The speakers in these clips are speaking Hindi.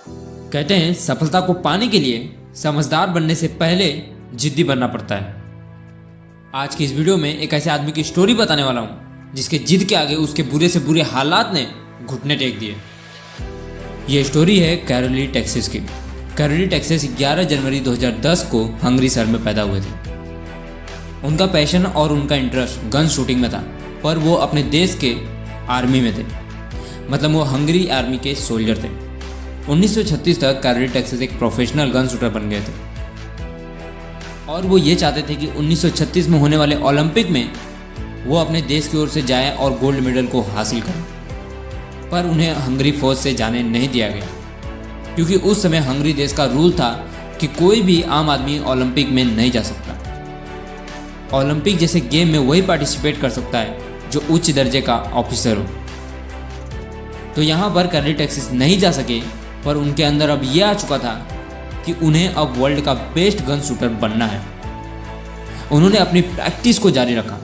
कहते हैं सफलता को पाने के लिए समझदार बनने से पहले जिद्दी बनना पड़ता है। आज की इस वीडियो में एक ऐसे आदमी की स्टोरी बताने वाला हूँ जिसके जिद के आगे उसके बुरे से बुरे हालात ने घुटने टेक दिए। ये स्टोरी है कैरोली टेक्सास की। कैरोली टेक्सास 11 जनवरी 2010 को हंगरी शहर में पैदा हुए थे। उनका पैशन और उनका इंटरेस्ट गन शूटिंग में था, पर वो अपने देश के आर्मी में थे, मतलब वो हंगरी आर्मी के सोल्जर थे। 1936 तक कैरोली टेक्सास एक प्रोफेशनल गन शूटर बन गए थे और वो ये चाहते थे कि 1936 में होने वाले ओलंपिक में वो अपने देश की ओर से जाएं और गोल्ड मेडल को हासिल करें। पर उन्हें हंगरी फौज से जाने नहीं दिया गया, क्योंकि उस समय हंगरी देश का रूल था कि कोई भी आम आदमी ओलंपिक में नहीं जा सकता। ओलंपिक जैसे गेम में वही पार्टिसिपेट कर सकता है जो उच्च दर्जे का ऑफिसर हो। तो यहाँ पर कैरोली टेक्सास नहीं जा सके, पर उनके अंदर अब यह आ चुका था कि उन्हें अब वर्ल्ड का बेस्ट गन शूटर बनना है। उन्होंने अपनी प्रैक्टिस को जारी रखा।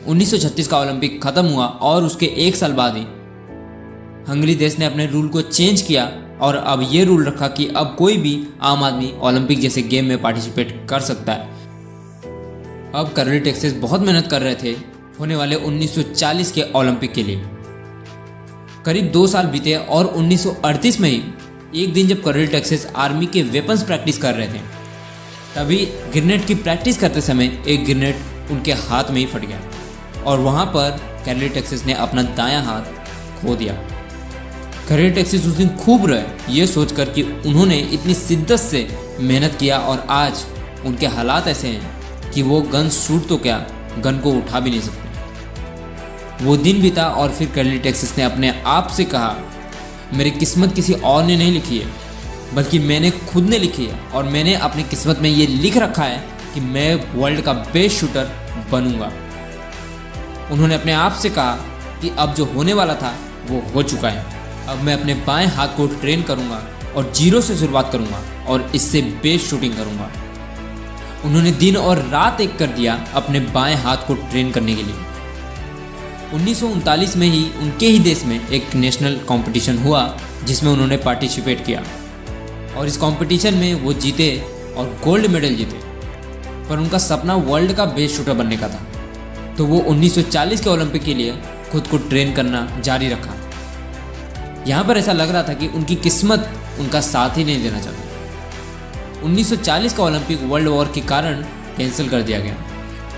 1936 का ओलंपिक खत्म हुआ और उसके एक साल बाद ही हंगरी देश ने अपने रूल को चेंज किया और अब ये रूल रखा कि अब कोई भी आम आदमी ओलंपिक जैसे गेम में पार्टिसिपेट कर सकता है। अब कैरोली टेक्सास बहुत मेहनत कर रहे थे होने वाले 1940 के ओलंपिक के लिए। करीब 2 साल बीते और 1938 में ही एक दिन जब कैरोली टेक्सास आर्मी के वेपन्स प्रैक्टिस कर रहे थे, तभी ग्रेनेड की प्रैक्टिस करते समय एक ग्रेनेड उनके हाथ में ही फट गया और वहां पर कैरोली टेक्सास ने अपना दायां हाथ खो दिया। कैरोली टेक्सास उस दिन खूब रहे ये सोचकर कि उन्होंने इतनी शिद्दत से मेहनत किया और आज उनके हालात ऐसे हैं कि वो गन शूट तो क्या, गन को उठा भी नहीं सकते। वो दिन बीता और फिर कैरोली टेक्सास ने अपने आप से कहा, मेरी किस्मत किसी और ने नहीं लिखी है, बल्कि मैंने खुद ने लिखी है और मैंने अपनी किस्मत में ये लिख रखा है कि मैं वर्ल्ड का बेस्ट शूटर बनूंगा। उन्होंने अपने आप से कहा कि अब जो होने वाला था वो हो चुका है। अब मैं अपने बाएं हाथ को ट्रेन करूंगा और जीरो से शुरुआत करूंगा और इससे बेस्ट शूटिंग करूंगा। उन्होंने दिन और रात एक कर दिया अपने बाएं हाथ को ट्रेन करने के लिए। 1939 में ही उनके ही देश में एक नेशनल कंपटीशन हुआ जिसमें उन्होंने पार्टिसिपेट किया और इस कंपटीशन में वो जीते और गोल्ड मेडल जीते। पर उनका सपना वर्ल्ड का बेस्ट शूटर बनने का था, तो वो 1940 के ओलंपिक के लिए खुद को ट्रेन करना जारी रखा। यहाँ पर ऐसा लग रहा था कि उनकी किस्मत उनका साथ ही नहीं देना चाहती। 1940 का ओलंपिक वर्ल्ड वॉर के कारण कैंसिल कर दिया गया।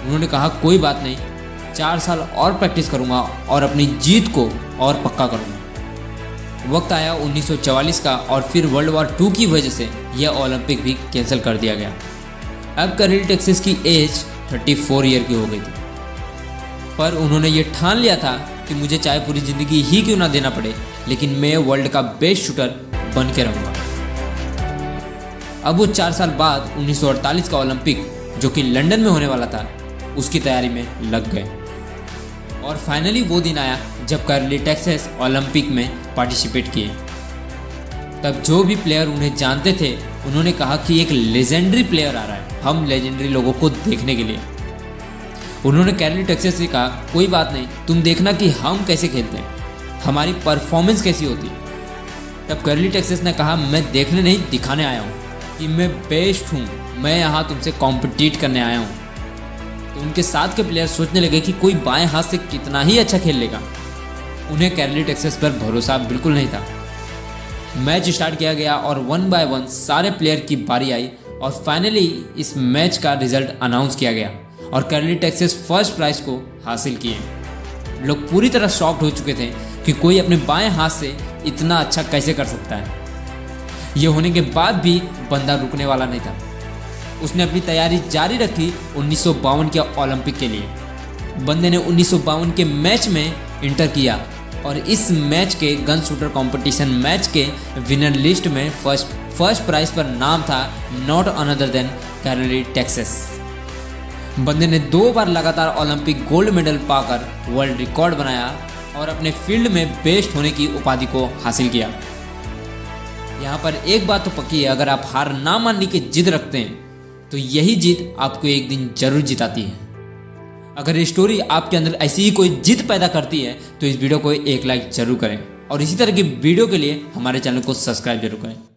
उन्होंने कहा, कोई बात नहीं, 4 साल और प्रैक्टिस करूंगा और अपनी जीत को और पक्का करूंगा। वक्त आया 1944 का और फिर वर्ल्ड वॉर 2 की वजह से यह ओलंपिक भी कैंसिल कर दिया गया। अब कैरोली टेक्सास की एज 34 ईयर की हो गई थी, पर उन्होंने ये ठान लिया था कि मुझे चाहे पूरी ज़िंदगी ही क्यों ना देना पड़े, लेकिन मैं वर्ल्ड का बेस्ट शूटर बन के रहूँगा। अब वो 4 साल बाद 1948 का ओलंपिक जो कि लंदन में होने वाला था, उसकी तैयारी में लग गए और फाइनली वो दिन आया जब कैरोली टेक्सास ओलंपिक में पार्टिसिपेट किए। तब जो भी प्लेयर उन्हें जानते थे उन्होंने कहा कि एक लेजेंडरी प्लेयर आ रहा है, हम लेजेंडरी लोगों को देखने के लिए। उन्होंने कैरोली टेक्सास से कहा, कोई बात नहीं, तुम देखना कि हम कैसे खेलते हैं, हमारी परफॉर्मेंस कैसी होती है। तब कैरोली टेक्सास ने कहा, मैं देखने नहीं दिखाने आया हूँ कि मैं बेस्ट हूँ, मैं यहाँ तुमसे कॉम्पिटिट करने आया हूँ। तो उनके साथ के प्लेयर सोचने लगे कि कोई बाएं हाथ से कितना ही अच्छा खेल लेगा। उन्हें कैरोली टेक्सास पर भरोसा बिल्कुल नहीं था। मैच स्टार्ट किया गया और 1 बाय 1 सारे प्लेयर की बारी आई और फाइनली इस मैच का रिजल्ट अनाउंस किया गया और कैरोली टेक्सास फर्स्ट प्राइज को हासिल किए। लोग पूरी तरह शॉक्ड हो चुके थे कि कोई अपने बाएं हाथ से इतना अच्छा कैसे कर सकता है। ये होने के बाद भी बंदा रुकने वाला नहीं था। उसने अपनी तैयारी जारी रखी 1952 के ओलंपिक के लिए। बंदे ने 1952 के मैच में इंटर किया और इस मैच के गन शूटर कंपटीशन मैच के विनर लिस्ट में फर्स्ट प्राइज पर नाम था not another than Karoly Takacs. बंदे ने 2 बार लगातार ओलंपिक गोल्ड मेडल पाकर वर्ल्ड रिकॉर्ड बनाया और अपने फील्ड में बेस्ट होने की उपाधि को हासिल किया। यहाँ पर एक बात तो पक्की है, अगर आप हार ना मानने की जिद रखते हैं तो यही जीत आपको एक दिन जरूर जिताती है। अगर ये स्टोरी आपके अंदर ऐसी ही कोई जिद पैदा करती है तो इस वीडियो को एक लाइक जरूर करें और इसी तरह की वीडियो के लिए हमारे चैनल को सब्सक्राइब जरूर करें।